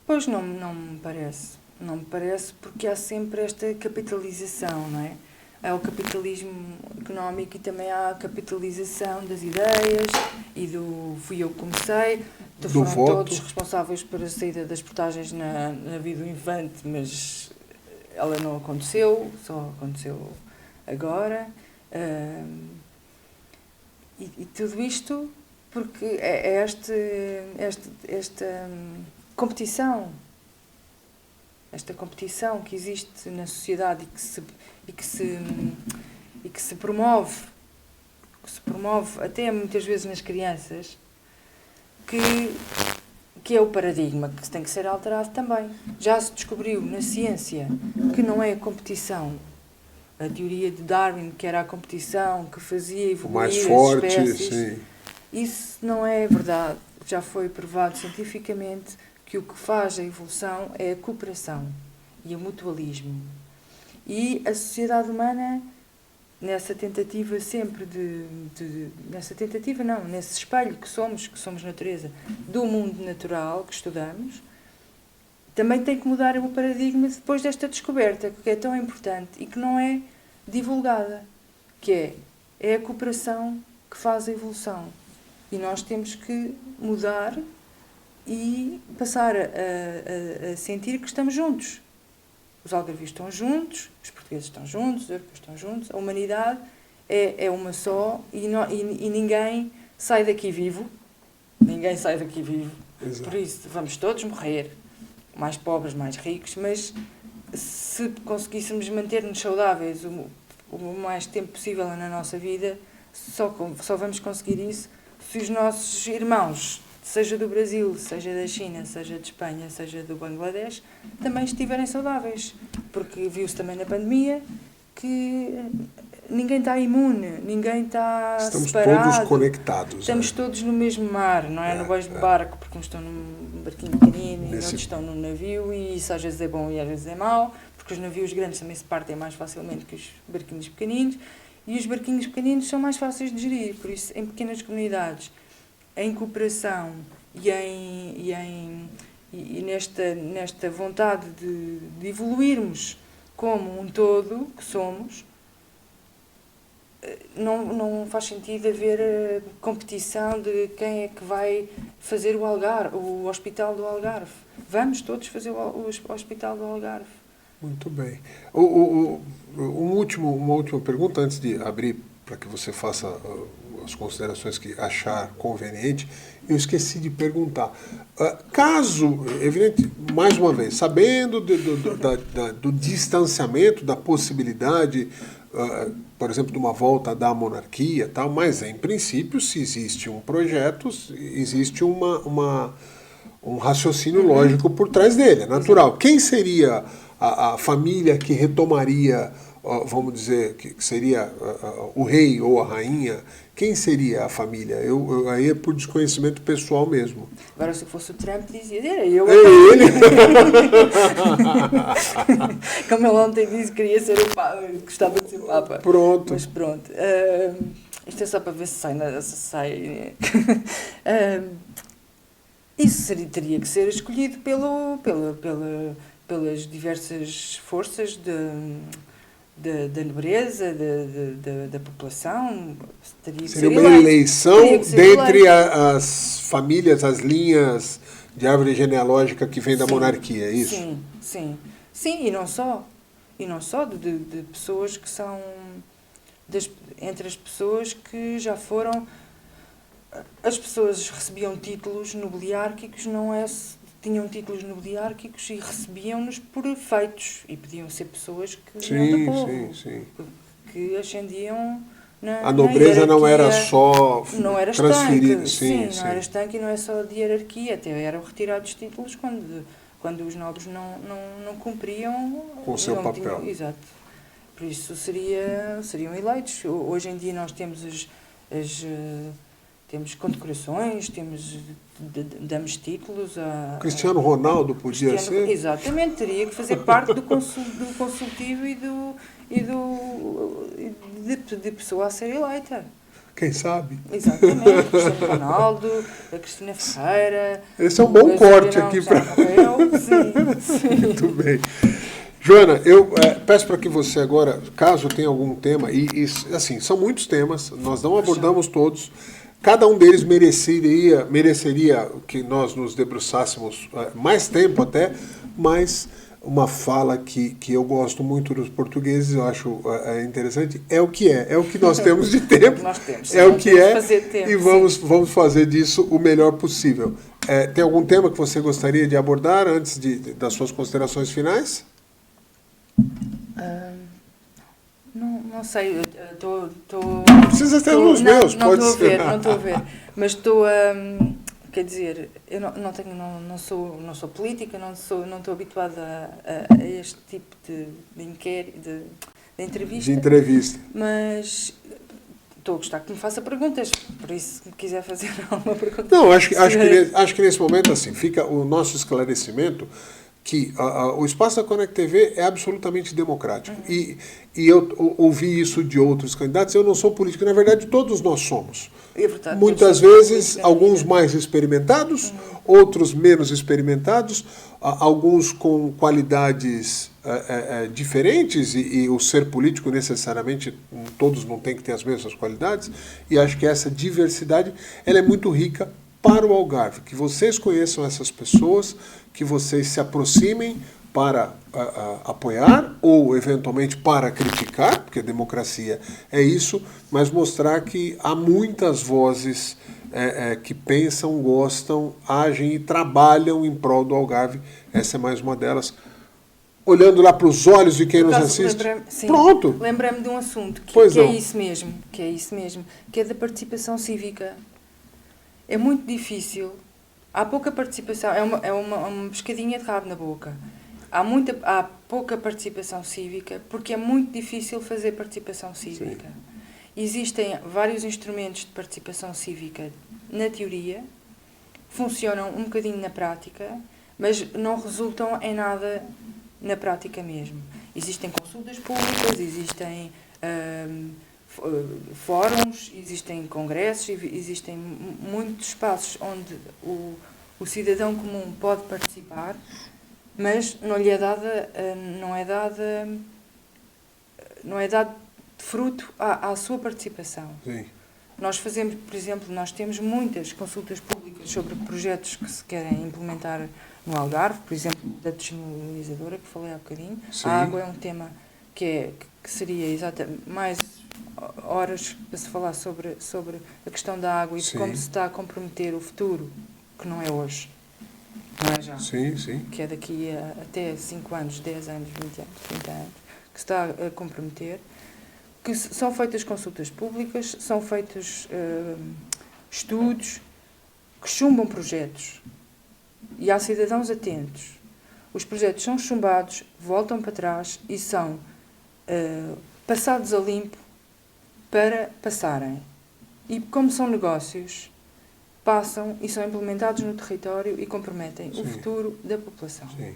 Pois não me parece. Não me parece porque há sempre esta capitalização, não é? Há o capitalismo económico e também há a capitalização das ideias e fui eu que comecei. Foram todos responsáveis pela saída das portagens na vida do Infante, mas ela não aconteceu, só aconteceu agora. E tudo isto porque é esta competição. Esta competição que existe na sociedade e que se promove até muitas vezes nas crianças, que é o paradigma que tem que ser alterado também. Já se descobriu na ciência que não é a competição, a teoria de Darwin, que era a competição que fazia evoluir as espécies. Sim. Isso não é verdade. Já foi provado cientificamente que o que faz a evolução é a cooperação e o mutualismo. E a sociedade humana, nessa tentativa sempre nesse espelho que somos natureza, do mundo natural que estudamos, também tem que mudar o paradigma depois desta descoberta, que é tão importante e que não é divulgada, que é a cooperação que faz a evolução. E nós temos que mudar e passar a sentir que estamos juntos. Os algarvios estão juntos, os portugueses estão juntos, os europeus estão juntos, a humanidade é uma só e ninguém sai daqui vivo. Ninguém sai daqui vivo. Exato. Por isso, vamos todos morrer, mais pobres, mais ricos, mas se conseguíssemos manter-nos saudáveis o mais tempo possível na nossa vida, só vamos conseguir isso se os nossos irmãos, seja do Brasil, seja da China, seja de Espanha, seja do Bangladesh, também estiverem saudáveis. Porque viu-se também na pandemia que ninguém está imune, ninguém está separado. Estamos todos conectados. Estamos todos no mesmo mar, não é? No mesmo barco, porque uns estão num barquinho pequenino e outros estão num navio, e isso às vezes é bom e às vezes é mau, porque os navios grandes também se partem mais facilmente que os barquinhos pequeninos, e os barquinhos pequeninos são mais fáceis de gerir. Por isso, em pequenas comunidades, em cooperação e nesta vontade de evoluirmos como um todo que somos, não faz sentido haver competição de quem é que vai fazer o Hospital do Algarve. Vamos todos fazer o Hospital do Algarve. Muito bem. Uma última pergunta antes de abrir para que você faça as considerações que achar conveniente. Eu esqueci de perguntar. Caso, evidente, mais uma vez, sabendo do distanciamento, da possibilidade, por exemplo, de uma volta da monarquia, tal, mas em princípio, se existe um projeto, existe um raciocínio lógico por trás dele, é natural. Quem seria a família que retomaria vamos dizer, que seria o rei ou a rainha, quem seria a família? Aí é por desconhecimento pessoal mesmo. Agora, se fosse o Trump, dizia, era eu. É ele? Como ele ontem disse, queria ser o Papa, gostava de ser Papa. Pronto. Mas pronto. Isto é só para ver se sai. Isso teria que ser escolhido pelas diversas forças da nobreza, da população. Seria uma eleição dentre as famílias, as linhas de árvore genealógica que vem da monarquia, é isso? Sim, sim. Sim, e não só. E não só de pessoas que são... entre as pessoas que já foram... As pessoas recebiam títulos nobiliárquicos, tinham títulos nobiliárquicos e recebiam-nos por feitos. E podiam ser pessoas que vinham do povo, que ascendiam a nobreza não era só transferida. Não era estanque e não é só de hierarquia. Até eram retirados títulos quando os nobres não cumpriam com o seu papel. Exato. Por isso seriam eleitos. Hoje em dia nós temos temos condecorações, damos títulos a... Cristiano Ronaldo podia ser? Exatamente, teria que fazer parte do consultivo de pessoa a ser eleita. Quem sabe? Exatamente, Cristiano Ronaldo, a Cristina Ferreira... Esse é um bom corte aqui para... Sim. Muito bem. Joana, eu peço para que você agora, caso tenha algum tema, e assim, são muitos temas, nós não abordamos todos, cada um deles mereceria que nós nos debruçássemos mais tempo até, mas uma fala que eu gosto muito dos portugueses, eu acho interessante, é o que nós temos de tempo, é o que é, e vamos fazer disso o melhor possível. Tem algum tema que você gostaria de abordar antes das suas considerações finais? Não sei, estou... Não precisa ter os meus, pode ser. Não estou a ver, mas estou a... Quer dizer, eu não sou política, não estou habituada a este tipo de inquérito, de entrevista. Mas estou a gostar que me faça perguntas, por isso, se me quiser fazer alguma pergunta... Não, acho que nesse momento, assim, fica o nosso esclarecimento que o espaço da Conect TV é absolutamente democrático. E eu ouvi isso de outros candidatos, eu não sou político, na verdade todos nós somos. É verdade, muitas vezes, alguns mais experimentados, outros menos experimentados, alguns com qualidades diferentes, e o ser político necessariamente, todos não têm que ter as mesmas qualidades, e acho que essa diversidade ela é muito rica para o Algarve, que vocês conheçam essas pessoas, que vocês se aproximem para apoiar ou, eventualmente, para criticar, porque a democracia é isso, mas mostrar que há muitas vozes que pensam, gostam, agem e trabalham em prol do Algarve. Essa é mais uma delas. Olhando lá para os olhos de quem nos assiste. Pronto! Lembrei-me de um assunto que é isso mesmo, que é da participação cívica. É muito difícil, há pouca participação, é uma pescadinha de rabo na boca. Há pouca participação cívica porque é muito difícil fazer participação cívica. Sim. Existem vários instrumentos de participação cívica na teoria, funcionam um bocadinho na prática, mas não resultam em nada na prática mesmo. Existem consultas públicas, existem... fóruns, existem congressos, existem muitos espaços onde o cidadão comum pode participar, mas não é dado fruto à sua participação. Sim. Nós fazemos, por exemplo, nós temos muitas consultas públicas sobre projetos que se querem implementar no Algarve, por exemplo, da desmineralizadora que falei há bocadinho. Sim. A água é um tema que seria exatamente mais horas para se falar sobre a questão da água e de como se está a comprometer o futuro, que não é hoje, não é já. Sim. Que é daqui até 5 anos, 10 anos, 20 anos, 30 anos, que se está a comprometer, que são feitas consultas públicas, são feitos estudos, que chumbam projetos. E há cidadãos atentos. Os projetos são chumbados, voltam para trás e são passados a limpo para passarem. E como são negócios, passam e são implementados no território e comprometem o futuro da população. Sim.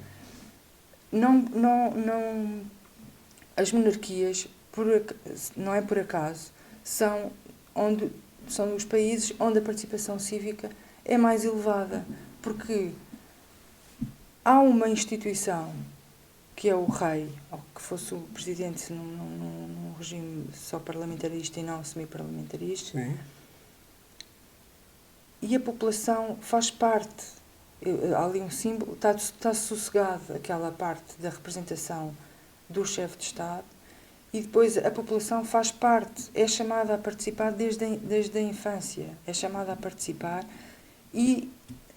As monarquias, não é por acaso, são os países onde a participação cívica é mais elevada, porque há uma instituição que é o rei, ou que fosse o presidente num regime só parlamentarista e não semi-parlamentarista, e a população faz parte, há ali um símbolo, está sossegado aquela parte da representação do chefe de Estado, e depois a população faz parte, é chamada a participar desde a infância, é chamada a participar e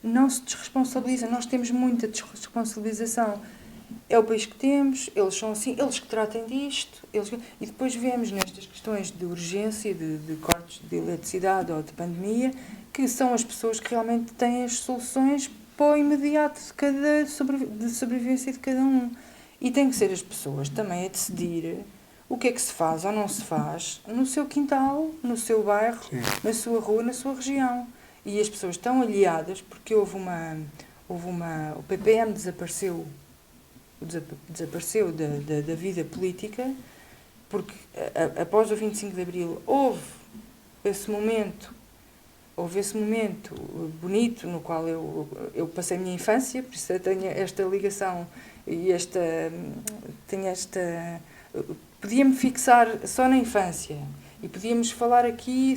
não se desresponsabiliza. Nós temos muita desresponsabilização. É o país que temos, eles são assim, eles que tratem disto. E depois vemos nestas questões de urgência, de cortes de eletricidade ou de pandemia, que são as pessoas que realmente têm as soluções para o imediato de sobrevivência de cada um. E tem que ser as pessoas também a decidir o que é que se faz ou não se faz no seu quintal, no seu bairro, na sua rua, na sua região. E as pessoas estão aliadas porque o PPM desapareceu da vida política, porque após o 25 de Abril houve esse momento bonito no qual eu passei a minha infância, por isso eu tenho esta ligação e podíamos fixar só na infância e podíamos falar aqui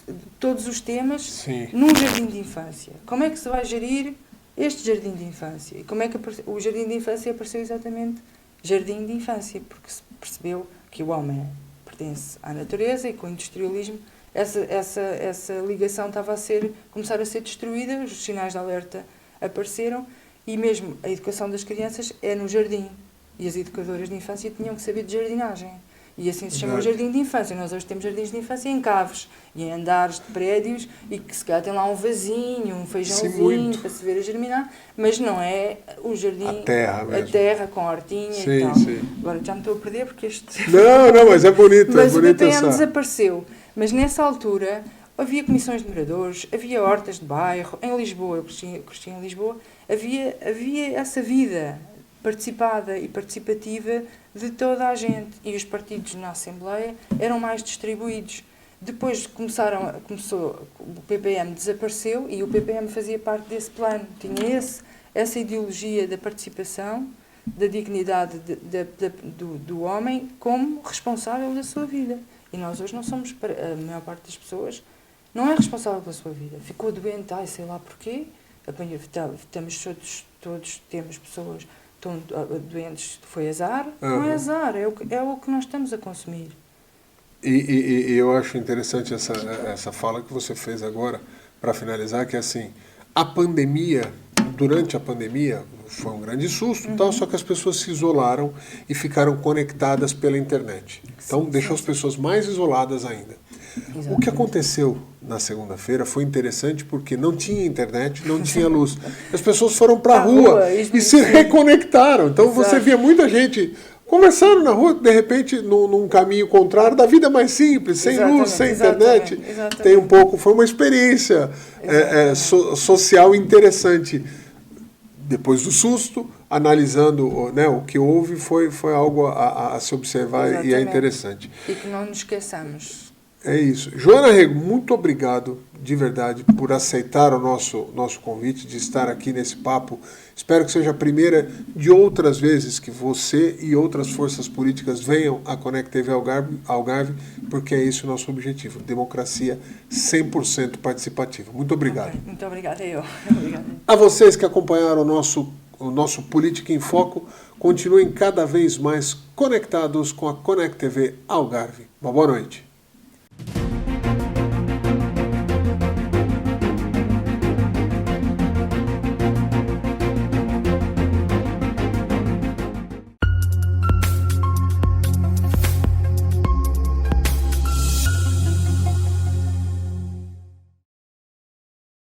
de todos os temas num jardim de infância. Como é que se vai gerir este jardim de infância? E como é que o jardim de infância apareceu exatamente jardim de infância? Porque se percebeu que o homem pertence à natureza e com o industrialismo essa ligação estava começar a ser destruída, os sinais de alerta apareceram e mesmo a educação das crianças é no jardim. E as educadoras de infância tinham que saber de jardinagem. E assim se chama o jardim de infância. Nós hoje temos jardins de infância em caves e em andares de prédios e que se calhar tem lá um vasinho, um feijãozinho para se ver a germinar, mas não é o jardim, a terra com a hortinha e tal. Agora já me estou a perder porque este... Não, mas é bonito. Mas o BPM desapareceu. Mas nessa altura havia comissões de moradores, havia hortas de bairro, em Lisboa, eu cresci em Lisboa, havia essa vida participada e participativa de toda a gente. E os partidos na Assembleia eram mais distribuídos. Depois o PPM desapareceu e o PPM fazia parte desse plano. Tinha essa ideologia da participação, da dignidade do homem como responsável da sua vida. E nós hoje não somos, a maior parte das pessoas não é responsável pela sua vida. Ficou doente, sei lá porquê. Todos temos pessoas estão doentes, foi azar. Não é azar, é o que nós estamos a consumir. E eu acho interessante essa fala que você fez agora, para finalizar, que é assim, durante a pandemia, foi um grande susto, só que as pessoas se isolaram e ficaram conectadas pela internet. Então, deixou as pessoas mais isoladas ainda. Exatamente. O que aconteceu na segunda-feira foi interessante porque não tinha internet, não tinha luz. As pessoas foram para a rua e se reconectaram. Então, você via muita gente conversando na rua, de repente, num caminho contrário da vida mais simples, sem luz, sem internet. Foi uma experiência social interessante. Depois do susto, analisando o que houve, foi algo a se observar e é interessante. E que não nos esqueçamos. É isso. Joana Rego, muito obrigado, de verdade, por aceitar o nosso convite, de estar aqui nesse papo. Espero que seja a primeira de outras vezes que você e outras forças políticas venham à Conect TV Algarve, porque é esse o nosso objetivo, democracia 100% participativa. Muito obrigado. Okay. Muito obrigada, Obrigada. A vocês que acompanharam o nosso Política em Foco, continuem cada vez mais conectados com a Conect TV Algarve. Uma boa noite.